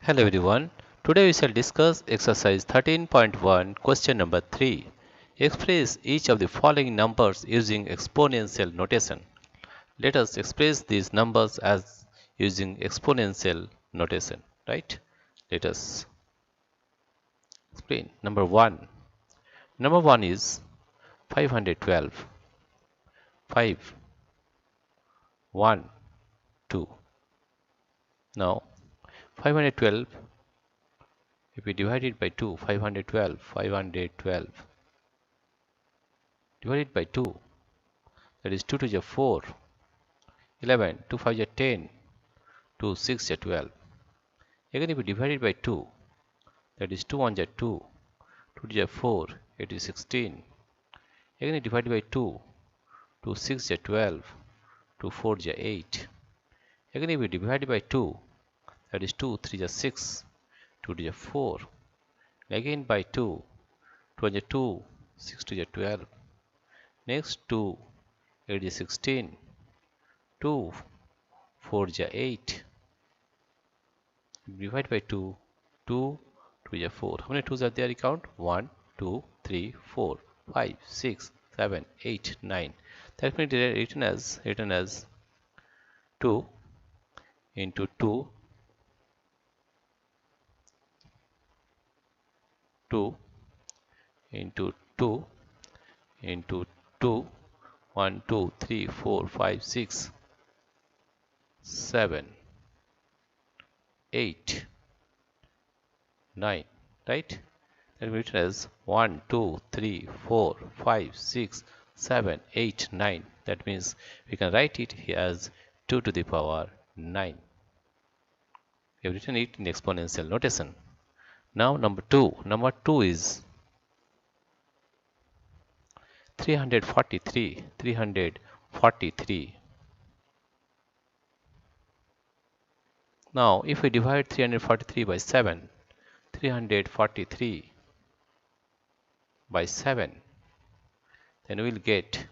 Hello everyone. Today we shall discuss exercise 13.1 question number 3. Express each of the following numbers using exponential notation. Let us express these numbers as using exponential notation, right? Let us explain. Number 1. Number 1 is 512. 5, 1, 2. Now 512, if we divide it by 2, 512 divided by 2, that is 2 to the 4, 11, 2 5 is 10, 2 6 is 12. Again if we divide it by 2, that is 2 1 is 2, 2 to the 4, it is 16. Again if divided by 2, 2 6 is 12, 2 4 is 8. Again if we divide by 2, that is 2 3 is 6, 2 to the 4. Again by 2, 2 is 2, 6 2 is 12. Next 2, 8 is 16, 2 4 is 8. Divide by 2, 2 2 is 4. How many 2s are there? You count 1, 2, 3, 4, 5, 6, 7, 8, 9. That means written as 2 into 2, 2 into 2 into 2, 1, 2, 3, 4, 5, 6, 7, 8, 9, right? That is written as 1, 2, 3, 4, 5, 6, 7, 8, 9. That means we can write it here as 2 to the power 9. We have written it in exponential notation. Now number 2. Number 2 is 343. 343. Now if we divide 343 by 7, 343 by 7, then we will get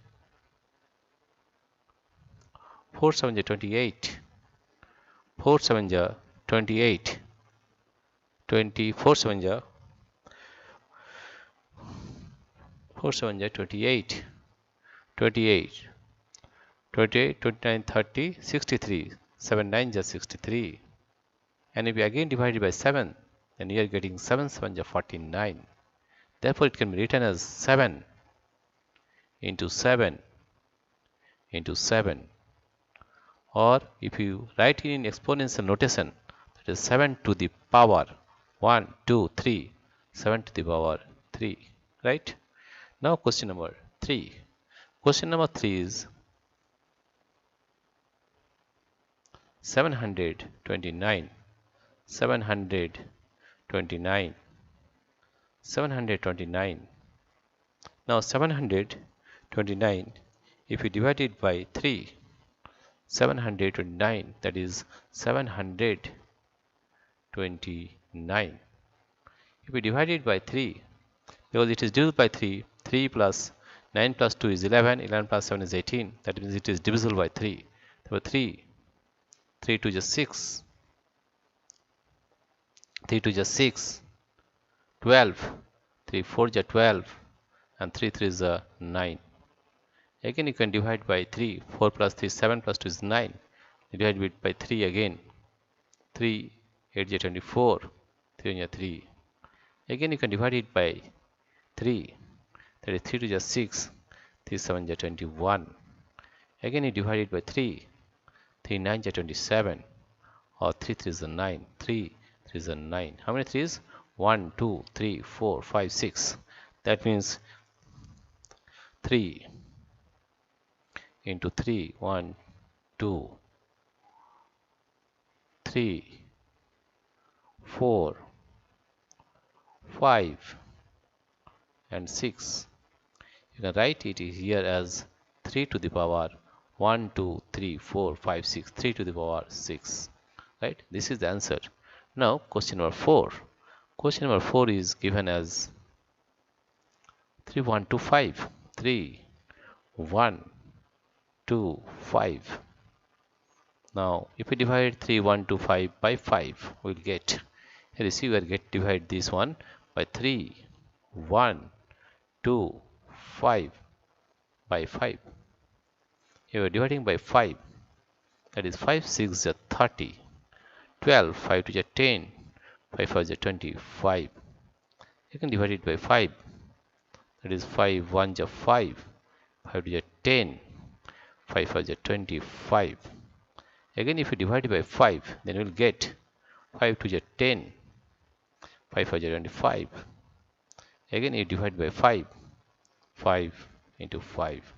4 7 is 28, 4 7 is 28, 24 7 is 4 7 is 28, 28, 28, 29, 30, 63, 7 9 is 63. And if we again divide it by 7, then we are getting 7 7 is 49. Therefore it can be written as 7 into 7 into 7. Or if you write it in exponential notation, that is 7 to the power 1, 2, 3, 7 to the power 3, right? Now question number 3. Question number 3 is 729, 729, 729. Now 729, if we divide it by 3, 729, that is 729. If we divide it by 3, because it is divisible by 3, 3 plus 9 plus 2 is 11, 11 plus 7 is 18. That means it is divisible by 3. Therefore 3 2 is 6, 3 2 is 6, 12, 3 4 is 12, and 3 3 is 9. Again you can divide by 3, 4 plus 3, 7 plus 2 is 9. You divide it by 3 again, 3 8 is 24, 3 is 3. Again you can divide it by 3, that is 3 2 is 6, 3 7 is 21. Again you divide it by 3, 3 9 is 27, or 3 3 is 9, 3 3 is 9. How many 3's? 1, 2, 3, 4, 5, 6. That means 3 into 3, 1, 2, 3, 4, 5, and 6. You can write it here as 3 to the power 1, 2, 3, 4, 5, 6, 3 to the power 6. Right? This is the answer. Now question number 4. Question number 4 is given as 3 1 2 5. 3 1 2 5. Now if we divide 3 1 2 5 by 5, we'll get Here you see we are get divide this one by 3, 1, 2, 5 by 5. Here we are dividing by 5. That is 5 6 is 30. 12, 5 to 10, 5 5 is 25. You can divide it by 5. That is 5 1 is 5, 5 to 10, 5 5 is 25. Again, if you divide it by 5, then you will get 5 to 10, 5 5 is 25. Again, you divide by 5, 5 into 5.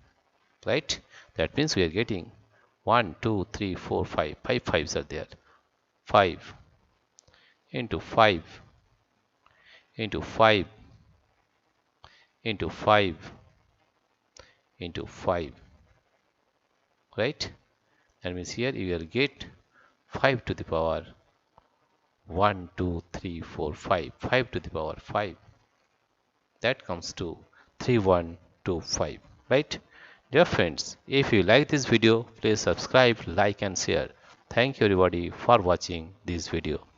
Right? That means we are getting 1, 2, 3, 4, 5. 5 5s are there. 5 into 5 into 5 into 5 into 5. Right? That means here you will get 5 to the power 1, 2, 3, 4, 5. 5 to the power 5. That comes to 3125. Right? Dear friends, if you like this video, please subscribe, like and share. Thank you everybody for watching this video.